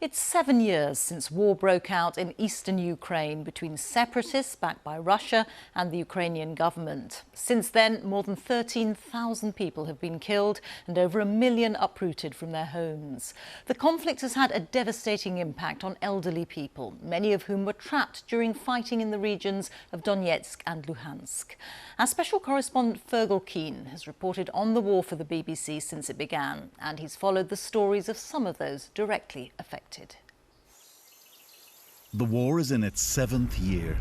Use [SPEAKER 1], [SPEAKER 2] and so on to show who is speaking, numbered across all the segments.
[SPEAKER 1] It's 7 years since war broke out in eastern Ukraine between separatists backed by Russia and the Ukrainian government. Since then, more than 13,000 people have been killed and over 1 million uprooted from their homes. The conflict has had a devastating impact on elderly people, many of whom were trapped during fighting in the regions of Donetsk and Luhansk. Our special correspondent Fergal Keane has reported on the war for the BBC since it began, and he's followed the stories of some of those directly affected.
[SPEAKER 2] The war is in its 7th year.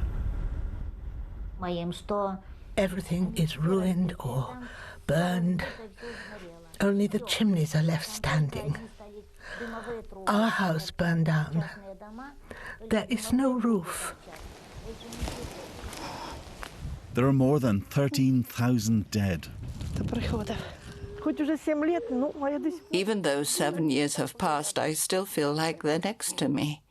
[SPEAKER 3] Everything is ruined or burned. Only the chimneys are left standing. Our house burned down. There is no roof.
[SPEAKER 2] There are more than 13,000 dead.
[SPEAKER 4] Even though 7 years have passed, I still feel like they're next to me.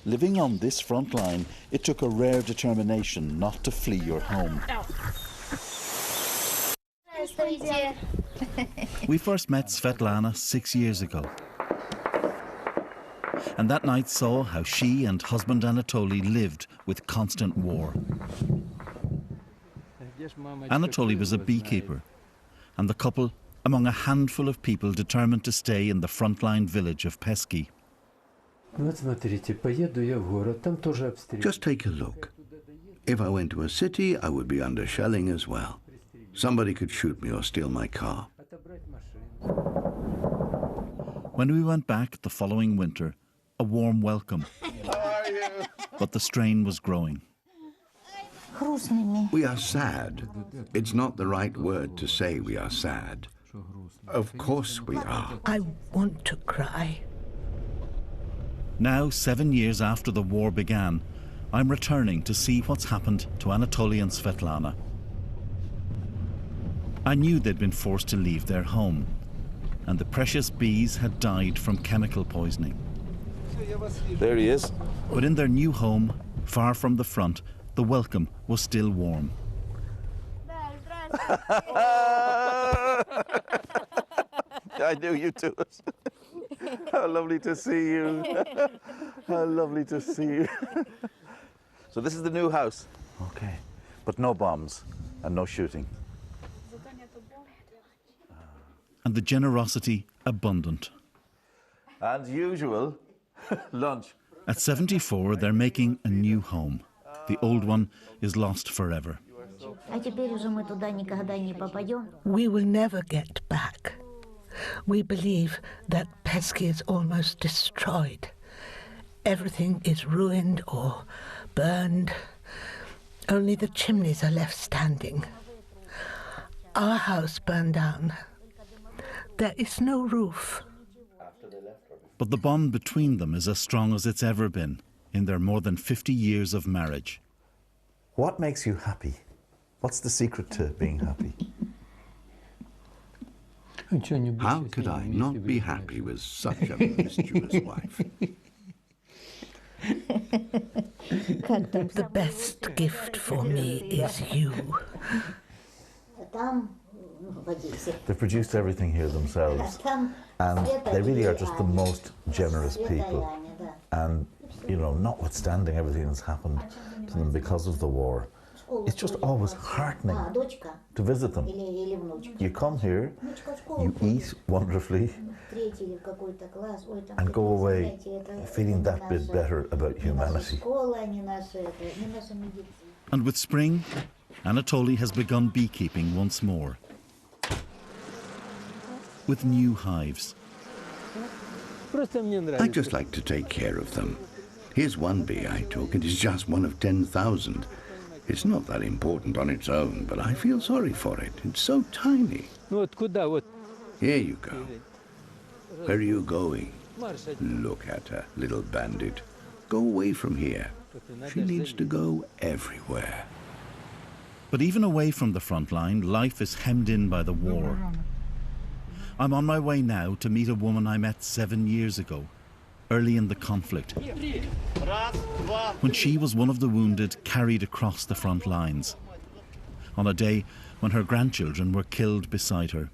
[SPEAKER 2] Living on this front line, it took a rare determination not to flee your home. We first met Svetlana 6 years ago. And that night saw how she and husband Anatoly lived with constant war. Anatoly was a beekeeper, and the couple among a handful of people determined to stay in the frontline village of Pesky.
[SPEAKER 5] Just take a look. If I went to a city, I would be under shelling as well. Somebody could shoot me or steal my car.
[SPEAKER 2] When we went back the following winter, a warm welcome.
[SPEAKER 5] How are you?
[SPEAKER 2] But the strain was growing.
[SPEAKER 5] We are sad. It's not the right word to say we are sad. Of course we are.
[SPEAKER 3] I want to cry.
[SPEAKER 2] Now, 7 years after the war began, I'm returning to see what's happened to Anatoly and Svetlana. I knew they'd been forced to leave their home, and the precious bees had died from chemical poisoning.
[SPEAKER 6] There he is.
[SPEAKER 2] But in their new home, far from the front, the welcome was still warm.
[SPEAKER 6] I knew you'd do it. How lovely to see you. How lovely to see you. So this is the new house. Okay. But no bombs and no shooting.
[SPEAKER 2] And the generosity abundant.
[SPEAKER 6] And usual lunch.
[SPEAKER 2] At 74, they're making a new home. The old one is lost forever.
[SPEAKER 3] We will never get back. We believe that Pesky is almost destroyed. Everything is ruined or burned. Only the chimneys are left standing. Our house burned down. There is no roof.
[SPEAKER 2] But the bond between them is as strong as it's ever been in their more than 50 years of marriage.
[SPEAKER 6] What makes you happy? What's the secret to being happy?
[SPEAKER 5] How could I not be happy with such a mischievous wife?
[SPEAKER 3] The best gift for me is you.
[SPEAKER 6] They've produced everything here themselves, and they really are just the most generous people. And, you know, notwithstanding everything that's happened to them because of the war, it's just always heartening to visit them. You come here, you eat wonderfully, and go away feeling that bit better about humanity.
[SPEAKER 2] And with spring, Anatoly has begun beekeeping once more, with new hives.
[SPEAKER 5] I just like to take care of them. Here's one bee I took. It is just one of 10,000. It's not that important on its own, but I feel sorry for it. It's so tiny. Here you go. Where are you going? Look at her, little bandit. Go away from here. She needs to go everywhere.
[SPEAKER 2] But even away from the front line, life is hemmed in by the war. I'm on my way now to meet a woman I met 7 years ago, early in the conflict, when she was one of the wounded carried across the front lines. on a day when her grandchildren were killed beside her.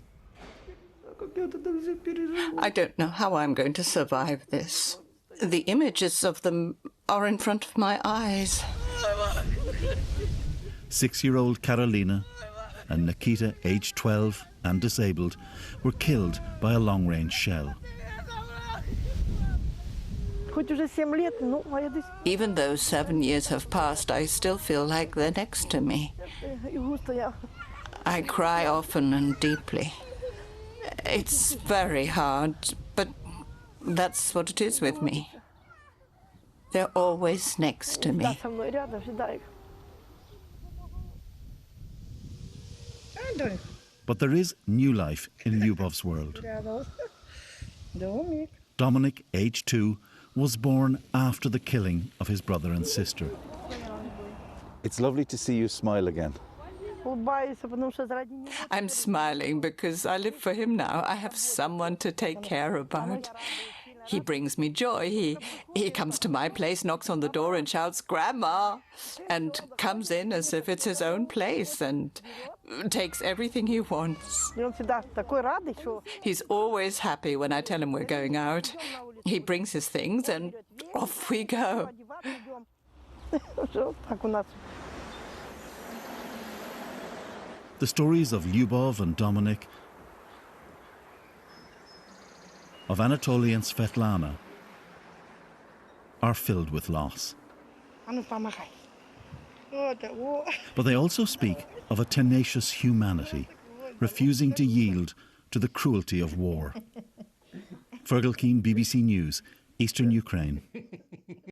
[SPEAKER 4] I don't know how I'm going to survive this. The images of them are in front of my eyes.
[SPEAKER 2] 6-year-old Karolina and Nikita, aged 12 and disabled, were killed by a long-range shell.
[SPEAKER 4] Even though 7 years have passed, I still feel like they're next to me. I cry often and deeply. It's very hard, but that's what it is with me. They're always next to me.
[SPEAKER 2] But there is new life in Lyubov's world. Dominic, aged 2, was born after the killing of his brother and sister.
[SPEAKER 6] It's lovely to see you smile again.
[SPEAKER 4] I'm smiling because I live for him now. I have someone to take care about. He brings me joy. He comes to my place, knocks on the door and shouts, "Grandma!" and comes in as if it's his own place and takes everything he wants. He's always happy when I tell him we're going out. He brings his things and off we go.
[SPEAKER 2] The stories of Lyubov and Dominic, of Anatoly and Svetlana, are filled with loss. But they also speak of a tenacious humanity, refusing to yield to the cruelty of war. Fergal Keane, BBC News, Eastern Ukraine.